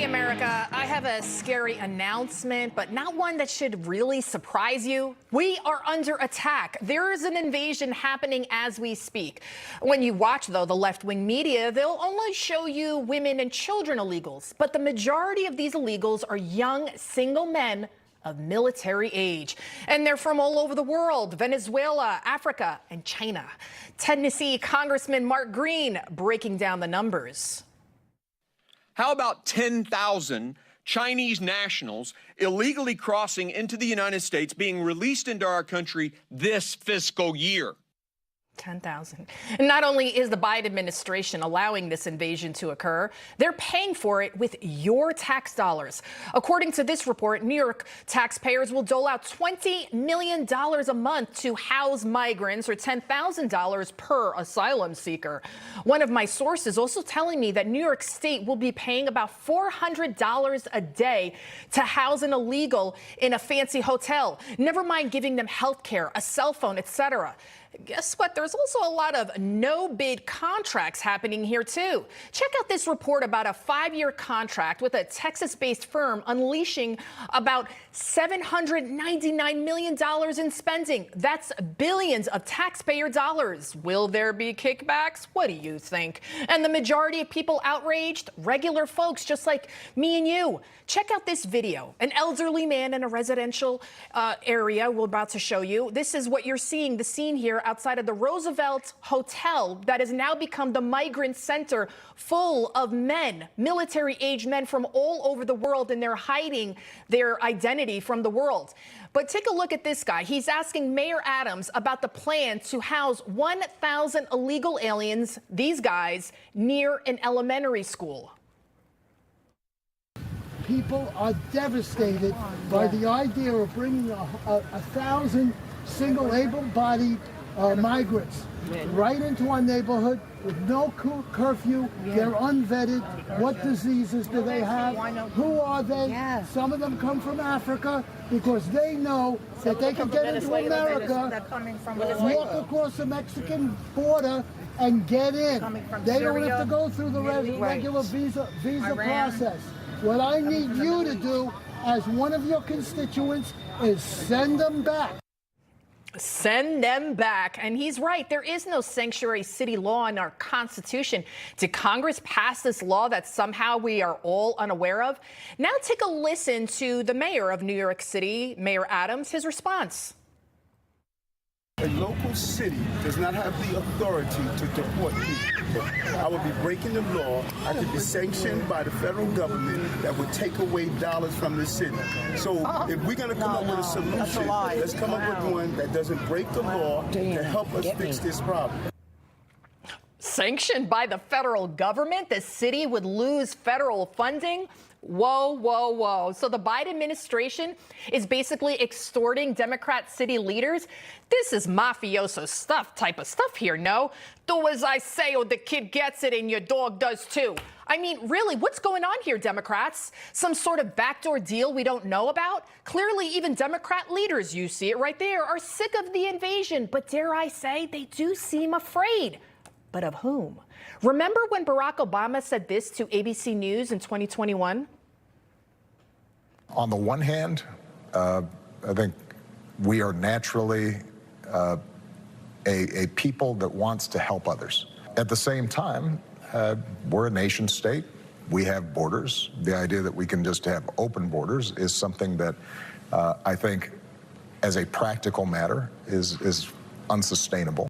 America, I have a scary announcement, but not one that should really surprise you. We are under attack. There is an invasion happening as we speak. When you watch, though, the left-wing media, they'll only show you women and children illegals. But the majority of these illegals are young, single men of military age. And they're from all over the world: Venezuela, Africa, and China. Tennessee Congressman Mark Green breaking down the numbers. How about 10,000 Chinese nationals illegally crossing into the United States being released into our country this fiscal year? 10,000. And not only is the Biden administration allowing this invasion to occur, they're paying for it with your tax dollars. According to this report, New York taxpayers will dole out $20 million a month to house migrants, or $10,000 per asylum seeker. One of my sources also telling me that New York State will be paying about $400 a day to house an illegal in a fancy hotel, never mind giving them health care, a cell phone, etc. Guess what? There's also a lot of no-bid contracts happening here, too. Check out this report about a 5-year contract with a Texas-based firm unleashing about $799 million in spending. That's billions of taxpayer dollars. Will there be kickbacks? What do you think? And the majority of people outraged? Regular folks just like me and you. Check out this video. An elderly man in a residential area we're about to show you. This is what you're seeing, the scene here outside of the Roosevelt Hotel that has now become the migrant center, full of men, military-age men from all over the world, and they're hiding their identity from the world. But take a look at this guy. He's asking Mayor Adams about the plan to house 1,000 illegal aliens, these guys, near an elementary school. People are devastated by the idea of bringing 1,000 single able-bodied migrants right into our neighborhood with no curfew. They're unvetted. What diseases do they have? Who are they? Some of them come from Africa because they know that they can get into America, walk across the Mexican border, and get in. They don't have to go through the regular visa process. What I need you to do as one of your constituents is send them back. Send them back. And he's right. There is no sanctuary city law in our Constitution. Did Congress pass this law that somehow we are all unaware of? Now take a listen to the mayor of New York City, Mayor Adams, his response. A local city does not have the authority to deport people. I would be breaking the law. I could be sanctioned by the federal government that would take away dollars from the city. So if we're going to come up with a solution, let's come up with one that doesn't break the law to help us fix this problem. Sanctioned by the federal government, the city would lose federal funding. Whoa, whoa, whoa. So the Biden administration is basically extorting Democrat city leaders. This is mafioso stuff, type of stuff here, no? Do as I say or the kid gets it and your dog does too. I mean, really, what's going on here, Democrats? Some sort of backdoor deal we don't know about? Clearly, even Democrat leaders, you see it right there, are sick of the invasion. But dare I say, they do seem afraid. But of whom? Remember when Barack Obama said this to ABC News in 2021? On the one hand, I think we are naturally a people that wants to help others. At the same time, we're a nation state. We have borders. The idea that we can just have open borders is something that I think, as a practical matter, is unsustainable.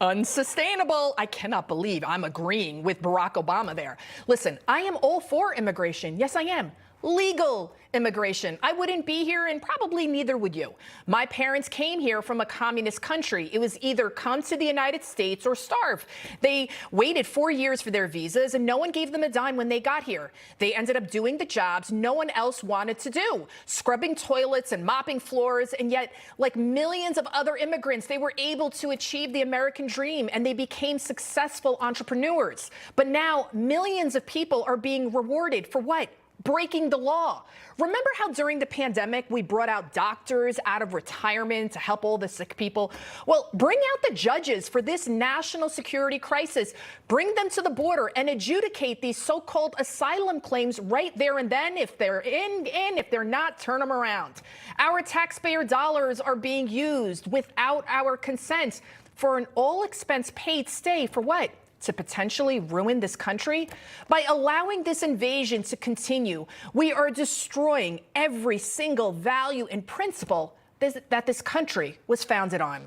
Unsustainable. I cannot believe I'm agreeing with Barack Obama there. Listen, I am all for immigration. Yes, I am. Legal immigration. I wouldn't be here, and probably neither would you. My parents came here from a communist country. It was either come to the United States or starve. They waited 4 years for their visas, and no one gave them a dime when they got here. They ended up doing the jobs no one else wanted to do, scrubbing toilets and mopping floors, and yet, like millions of other immigrants, they were able to achieve the American dream, and they became successful entrepreneurs. But now, millions of people are being rewarded for what? breaking the law. Remember how during the pandemic we brought out doctors out of retirement to help all the sick people? Well, bring out the judges for this national security crisis. Bring them to the border and adjudicate these so-called asylum claims right there and then. If they're in, if they're not, turn them around. Our taxpayer dollars are being used without our consent for an all-expense-paid stay for what? To potentially ruin this country? By allowing this invasion to continue, we are destroying every single value and principle that this country was founded on.